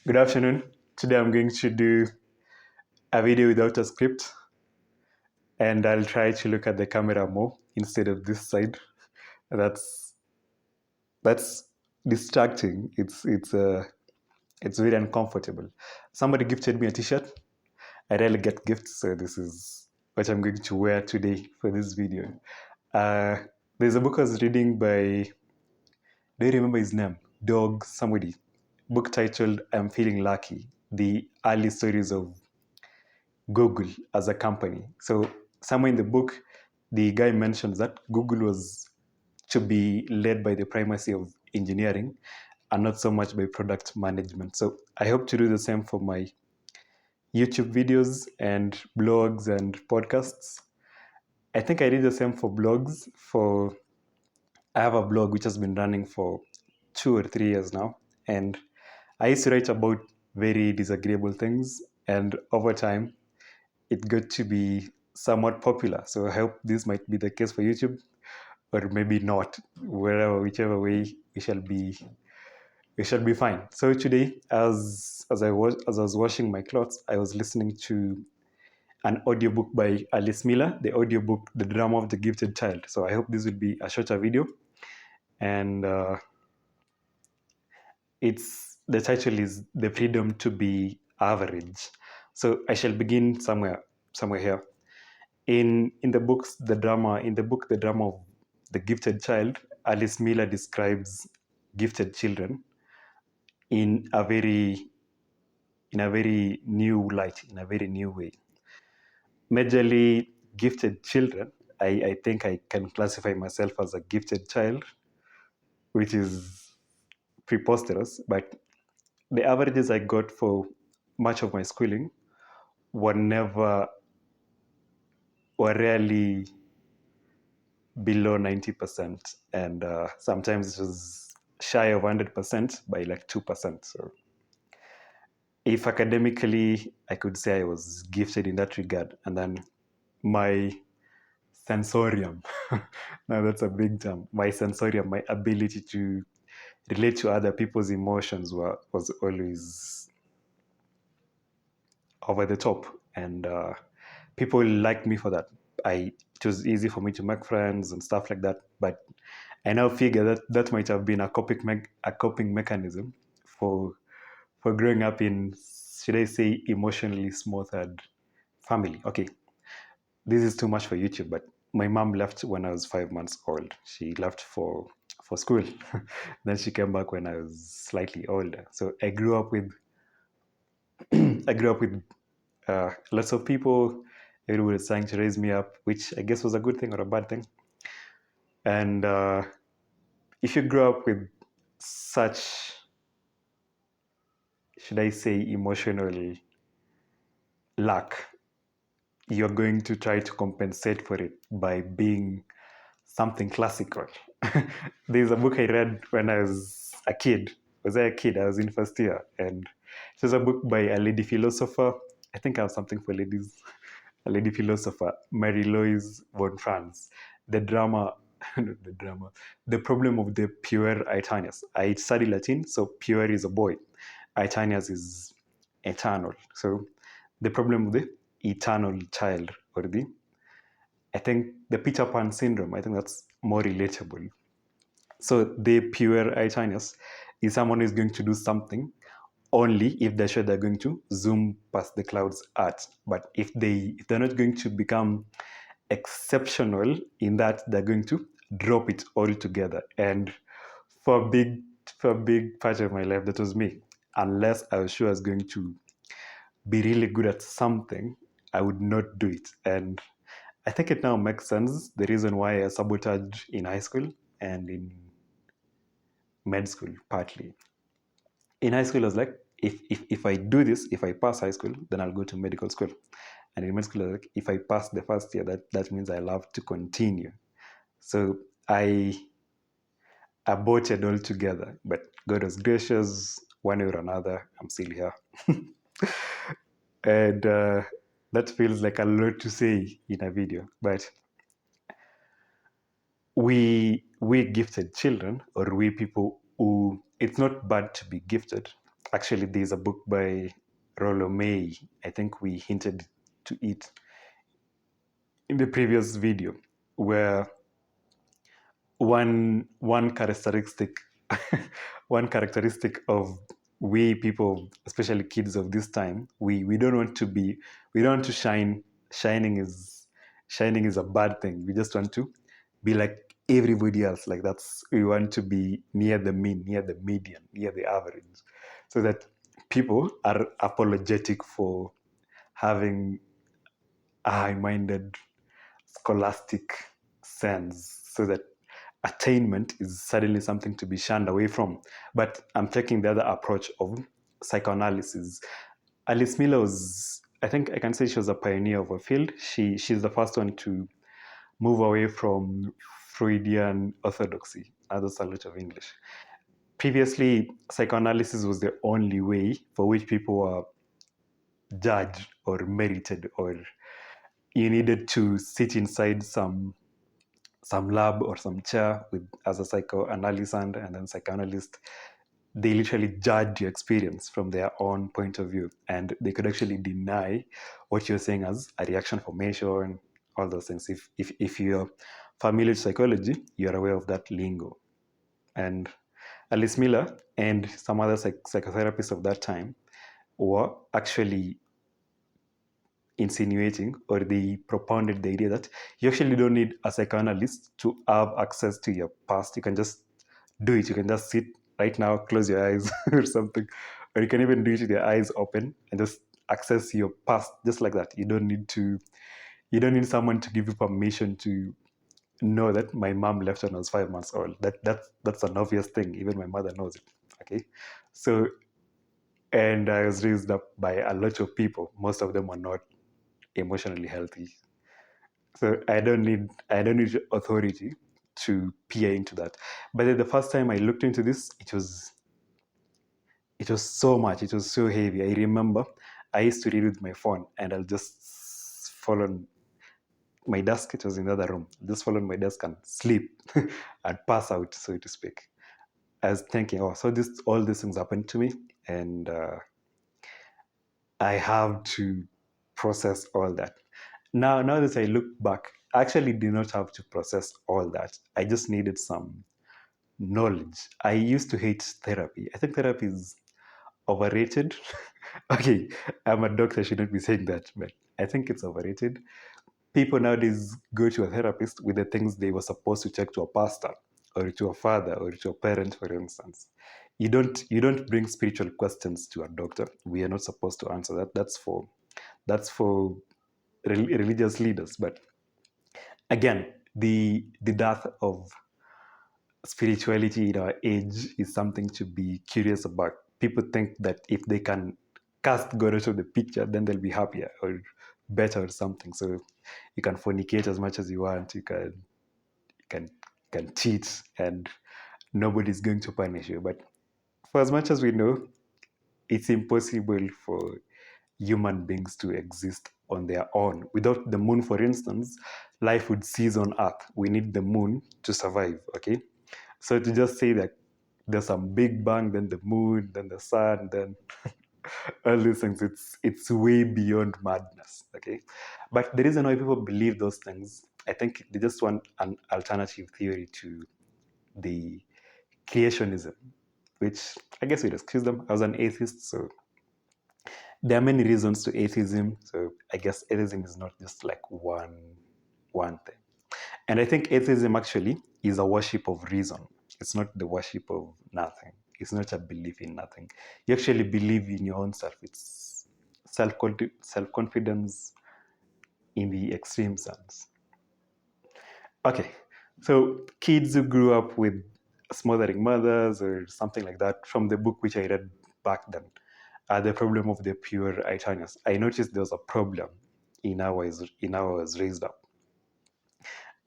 Good afternoon. Today I'm going to do a video without a script, and I'll try to look at the camera more instead of this side. That's that's distracting. It's very uncomfortable. Somebody gifted me a T-shirt. I rarely get gifts, so this is what I'm going to wear today for this video. Uh, there's a book I was reading by, do you remember his name? Dog somebody. Book titled "I'm Feeling Lucky: The Early Stories of Google as a company." So somewhere in the book, the guy mentions that Google was to be led by the primacy of engineering and not so much by product management. So I hope to do the same for my YouTube videos and blogs and podcasts. I think I did the same for blogs. I have a blog which has been running for 2 or 3 years now, and I used to write about very disagreeable things, and over time it got to be somewhat popular. So I hope this might be the case for YouTube, or maybe not. Whichever way, we shall be fine. So today, as I was washing my clothes, I was listening to an audiobook by Alice Miller, the audiobook "The Drama of the Gifted Child." So I hope this will be a shorter video, and the title is "The Freedom to Be Average." So I shall begin somewhere here. In the book the drama of the gifted child, Alice Miller describes gifted children in a very new light, in a very new way. Majorly gifted children, I think I can classify myself as a gifted child, which is preposterous, but the averages I got for much of my schooling were never were rarely below 90%, and sometimes it was shy of 100% by like 2%. So if academically I could say I was gifted in that regard, and then my sensorium, now that's a big term, my sensorium, my ability to relate to other people's emotions was always over the top, and people liked me for that. It was easy for me to make friends and stuff like that, but I now figure that that might have been a coping mechanism for growing up in, should I say, emotionally smothered family. Okay, this is too much for YouTube, but my mom left when I was 5 months old. She left for school. Then she came back when I was slightly older. So I grew up with lots of people. Everybody was trying to raise me up, which I guess was a good thing or a bad thing. And if you grow up with such, should I say, emotional lack, you're going to try to compensate for it by being something classical. There's a book I read when I was a kid. Was I a kid? I was in first year. And it was a book by a lady philosopher. I think I have something for ladies. A lady philosopher, Marie-Louise von Franz. The drama, not the drama, the problem of the puer aeternus. I study Latin, so puer is a boy. Aeternus is eternal. So the problem of the eternal child, or I think the Peter Pan syndrome, I think that's more relatable. So the puer aeternus is someone who is going to do something only if they're sure they're going to zoom past the clouds at. But if they're not going to become exceptional in that, they're going to drop it all together. And for a big part of my life, that was me. Unless I was sure I was going to be really good at something, I would not do it. And I think it now makes sense, the reason why I sabotaged in high school and in med school, partly. In high school, I was like, if I do this, if I pass high school, then I'll go to medical school. And in med school, I was like, if I pass the first year, that means I'll have to continue. So I aborted altogether. But God was gracious, one way or another, I'm still here. And that feels like a lot to say in a video. But we gifted children, or we people who, it's not bad to be gifted. Actually, there's a book by Rollo May. I think we hinted to it in the previous video, where one characteristic one characteristic of we people, especially kids of this time, we don't want to be, we don't want to shine. Shining is a bad thing. We just want to be like everybody else. Like that's, we want to be near the mean, near the median, near the average, so that people are apologetic for having a high-minded scholastic sense, so that attainment is suddenly something to be shunned away from. But I'm taking the other approach of psychoanalysis. Alice Miller was, I think I can say she was a pioneer of a field. She's the first one to move away from Freudian orthodoxy. That's a lot of English. Previously, psychoanalysis was the only way for which people were judged or merited, or you needed to sit inside some lab or some chair with as a psychoanalyst, and then psychoanalyst. They literally judge your experience from their own point of view, and they could actually deny what you're saying as a reaction formation, all those things. If you're familiar with psychology, you're aware of that lingo. And Alice Miller and some other psychotherapists of that time were actually insinuating, or they propounded the idea that you actually don't need a psychoanalyst to have access to your past. You can just do it. You can just sit right now, close your eyes or something, or you can even do it with your eyes open and just access your past just like that. You don't need someone to give you permission to know that my mom left when I was 5 months old. That's an obvious thing. Even my mother knows it. Okay, so, and I was raised up by a lot of people. Most of them are not emotionally healthy. So I don't need authority to peer into that. But then the first time I looked into this, it was so much. It was so heavy. I remember I used to read with my phone, and I'll just fall on my desk. It was in the other room. Just fall on my desk and sleep and pass out, so to speak. I was thinking, oh, so all these things happened to me, and I have to process all that. Now that I look back, I actually did not have to process all that. I just needed some knowledge. I used to hate therapy. I think therapy is overrated. Okay, I'm a doctor, I shouldn't be saying that, but I think it's overrated. People nowadays go to a therapist with the things they were supposed to check to a pastor or to a father or to a parent, for instance. You don't bring spiritual questions to a doctor. We are not supposed to answer that. That's for religious leaders. But again, the death of spirituality in our age is something to be curious about. People think that if they can cast God out of the picture, then they'll be happier or better or something. So you can fornicate as much as you want. You can cheat, and nobody's going to punish you. But for as much as we know, it's impossible for human beings to exist on their own. Without the moon, for instance, life would cease on Earth. We need the moon to survive, okay? So to just say that there's some big bang, then the moon, then the sun, then all these things, it's way beyond madness, okay? But the reason why people believe those things, I think they just want an alternative theory to the creationism, which I guess we'd excuse them. I was an atheist, so there are many reasons to atheism. So I guess atheism is not just like one thing. And I think atheism actually is a worship of reason. It's not the worship of nothing. It's not a belief in nothing. You actually believe in your own self. It's self-confidence in the extreme sense. Okay, so kids who grew up with smothering mothers or something like that, from the book which I read back then, the problem of the puritanism. I noticed there was a problem in how I was raised up.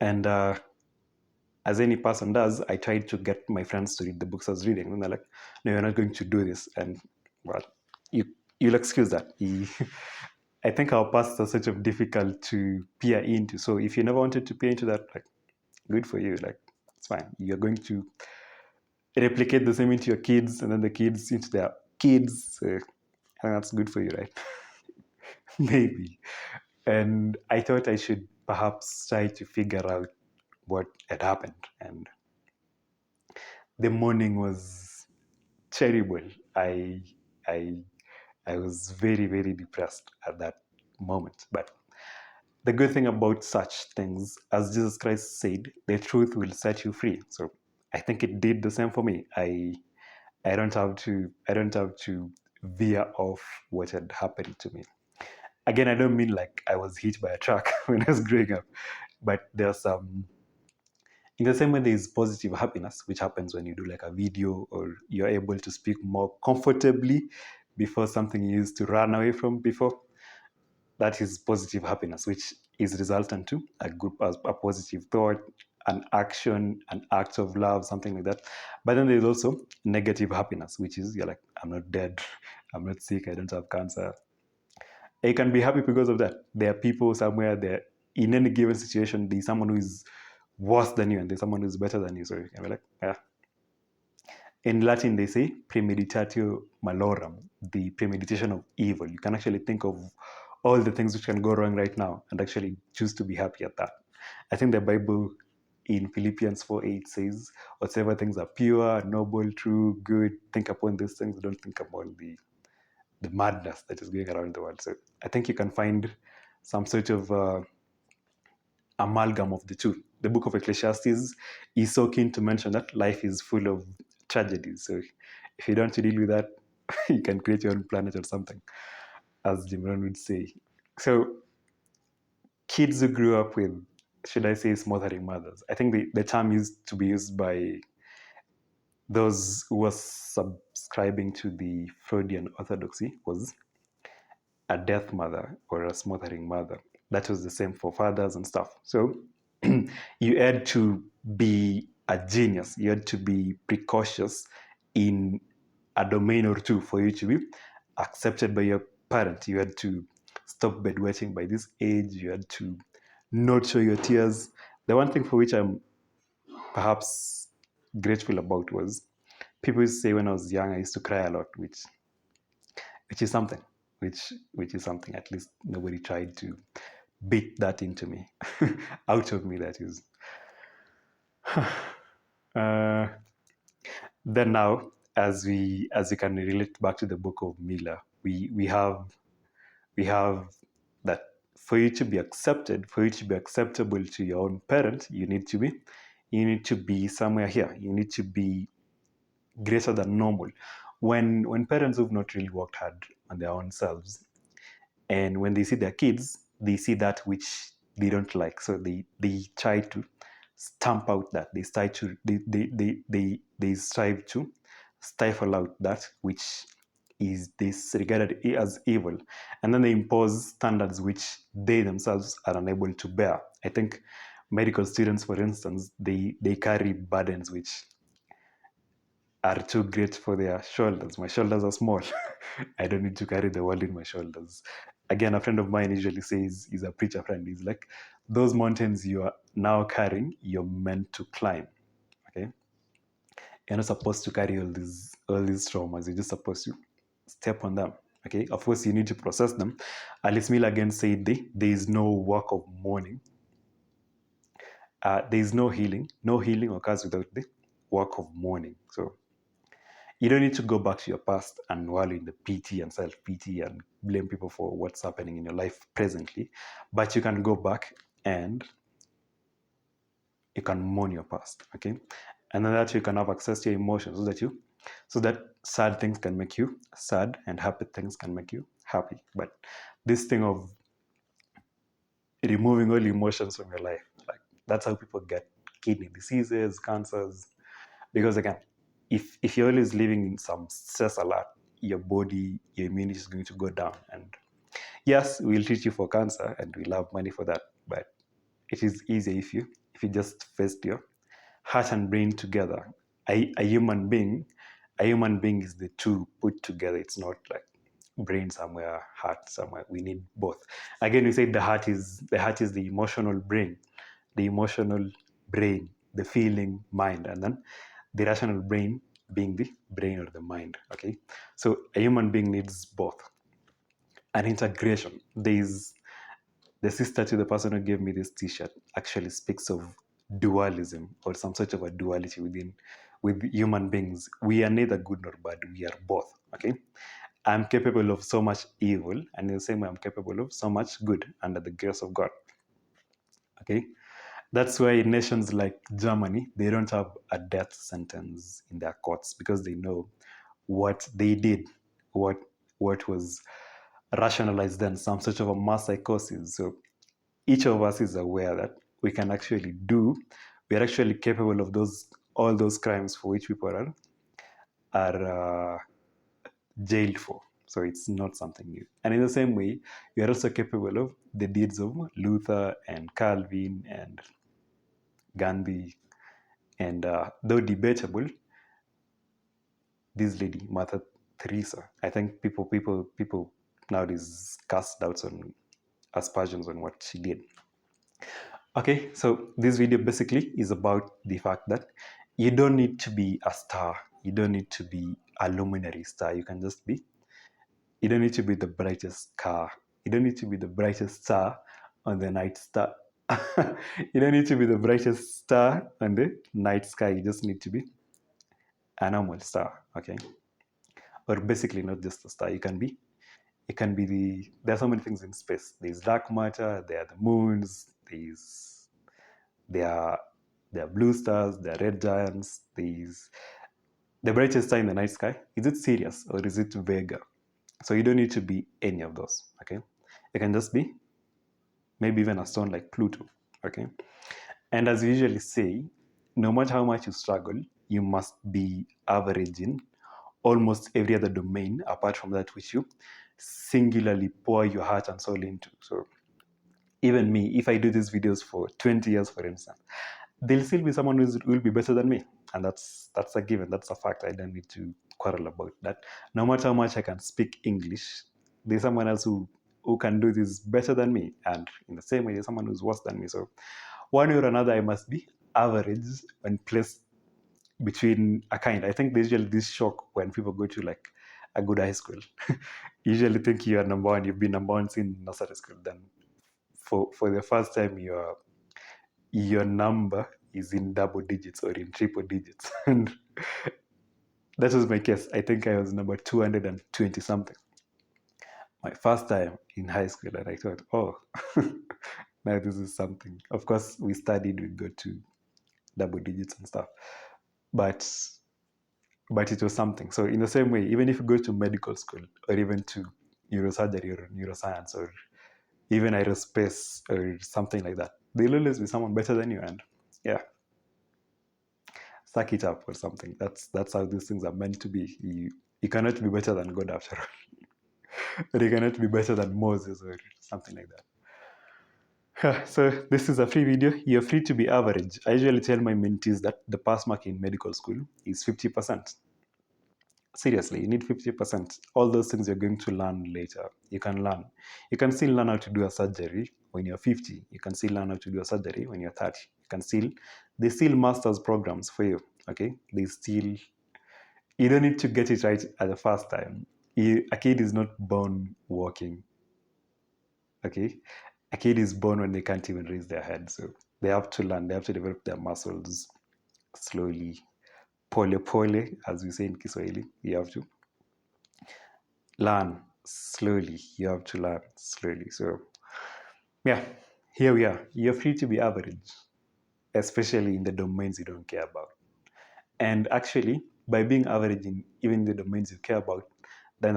And as any person does, I tried to get my friends to read the books I was reading. And they're like, no, you're not going to do this. And, well, you'll excuse that. I think our pasts are such of difficult to peer into. So if you never wanted to peer into that, like, good for you. Like, it's fine. You're going to replicate the same into your kids, and then the kids into their kids. I think that's good for you, right? Maybe. And I thought I should perhaps try to figure out what had happened. And the morning was terrible. I I I was very, very depressed at that moment. But the good thing about such things, as Jesus Christ said, the truth will set you free. So I think it did the same for me. I don't have to veer off what had happened to me. Again, I don't mean like I was hit by a truck when I was growing up, but there's in the same way there is positive happiness, which happens when you do like a video or you're able to speak more comfortably before something you used to run away from before. That is positive happiness, which is resultant to a positive thought, an action, an act of love, something like that. But then there's also negative happiness, which is you're like, I'm not dead, I'm not sick, I don't have cancer. You can be happy because of that. There are people somewhere there in any given situation, there's someone who is worse than you and there's someone who's better than you. So you can be like, yeah. In Latin, they say premeditatio malorum, the premeditation of evil. You can actually think of all the things which can go wrong right now and actually choose to be happy at that. I think the Bible in Philippians 4:8 says, whatsoever things are pure, noble, true, good, think upon these things, don't think upon the madness that is going around the world. So I think you can find some sort of amalgam of the two. The book of Ecclesiastes is so keen to mention that life is full of tragedies. So if you don't deal with that, you can create your own planet or something, as Jim Rohn would say. So kids who grew up with, should I say, smothering mothers, I think the term used to be used by those who were subscribing to the Freudian orthodoxy was a death mother or a smothering mother. That was the same for fathers and stuff. So you had to be a genius. You had to be precautious in a domain or two for you to be accepted by your parent. You had to stop bedwetting by this age. You had to not show your tears. The one thing for which I'm perhaps grateful about was people used to say when I was young I used to cry a lot, which is something, which is something. At least nobody tried to beat that into me, out of me. That is. uh, then now, as we can relate back to the book of Mila, we have that for you to be accepted, for you to be acceptable to your own parent, you need to be somewhere here. You need to be greater than normal. When parents who've not really worked hard on their own selves, and when they see their kids, they see that which they don't like, so they try to stamp out that they strive to stifle out that which is disregarded as evil, and then they impose standards which they themselves are unable to bear. I think medical students, for instance, they carry burdens which are too great for their shoulders. My shoulders are small. I don't need to carry the world in my shoulders. Again, a friend of mine usually says, he's a preacher friend, he's like, those mountains you are now carrying, you're meant to climb. Okay? You're not supposed to carry all these traumas. You're just supposed to step on them. Okay? Of course, you need to process them. Alice Miller again said there is no work of mourning. There is no healing. No healing occurs without the work of mourning. So you don't need to go back to your past and wallow in the pity and self-pity and blame people for what's happening in your life presently, but you can go back and you can mourn your past, okay? And then that you can have access to your emotions so that sad things can make you sad and happy things can make you happy. But this thing of removing all emotions from your life, like that's how people get kidney diseases, cancers, because again, if you're always living in some stress a lot, your body, your immunity is going to go down. And yes, we'll treat you for cancer and we'll have money for that, but it is easier if you just faced your heart and brain together. A human being is the two put together. It's not like brain somewhere, heart somewhere. We need both. Again, we say the heart is the emotional brain, the feeling mind, and then the rational brain, being the brain or the mind. Okay, so a human being needs both. An integration. There's the sister to the person who gave me this T-shirt actually speaks of dualism or some sort of a duality with human beings. We are neither good nor bad. We are both. Okay, I'm capable of so much evil, and in the same way, I'm capable of so much good under the grace of God. Okay, that's why nations like Germany, they don't have a death sentence in their courts because they know what they did, what what was rationalized then, some sort of a mass psychosis. So each of us is aware that we can actually we are actually capable of all those crimes for which people are jailed for. So it's not something new. And in the same way, we are also capable of the deeds of Luther and Calvin and Gandhi. And though debatable, this lady, Mother Teresa, I think people nowadays cast doubts on aspersions on what she did. Okay, so this video basically is about the fact that you don't need to be a star. You don't need to be a luminary star. You don't need to be the brightest car. You don't need to be the brightest star on the night star. You don't need to be the brightest star on the night sky. You just need to be a normal star, okay? Or basically not just a star. It can be there are so many things in space. There's dark matter, there are the moons, there are blue stars, there are red giants, there's the brightest star in the night sky. Is it Sirius or is it Vega? So you don't need to be any of those, okay? You can just be maybe even a stone like Pluto, okay? And as we usually say, no matter how much you struggle, you must be average in almost every other domain apart from that which you singularly pour your heart and soul into. So even me, if I do these videos for 20 years, for instance, there'll still be someone who will be better than me. And that's a given. That's a fact. I don't need to quarrel about that. No matter how much I can speak English, there's someone else who can do this better than me. And in the same way, there's someone who's worse than me. So one way or another, I must be average when placed between a kind. I think there's usually this shock when people go to like a good high school. You usually think you are number one, you've been number one since nursery school. Then for the first time, your number is in double digits or in triple digits. And that was my case. I think I was number 220 something. My first time in high school, and I thought, oh, now this is something. Of course, we studied, we got to double digits and stuff. But it was something. So in the same way, even if you go to medical school or even to neurosurgery or neuroscience or even aerospace or something like that, there'll always be someone better than you. And yeah, suck it up or something. That's how these things are meant to be. You cannot be better than God after all. Or you cannot be better than Moses or something like that. So this is a free video. You're free to be average. I usually tell my mentees that the pass mark in medical school is 50%. Seriously, you need 50%. All those things you're going to learn later, you can learn. You can still learn how to do a surgery when you're 50. You can still learn how to do a surgery when you're 30. They still master's programs for you, okay? You don't need to get it right at the first time. A kid is not born walking, okay? A kid is born when they can't even raise their head. So they have to learn, they have to develop their muscles slowly. Pole pole, as we say in Kiswahili, you have to learn slowly. You have to learn slowly. So, yeah, here we are. You're free to be average, especially in the domains you don't care about. And actually, by being average in even the domains you care about, then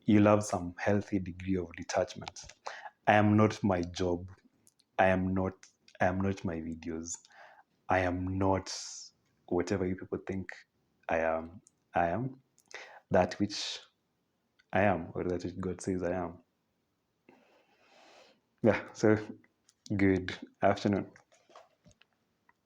you'll have some healthy degree of detachment. I am not my job. I am not. I am not my videos. I am not whatever you people think I am. I am that which I am, or that which God says I am. Yeah, so good afternoon.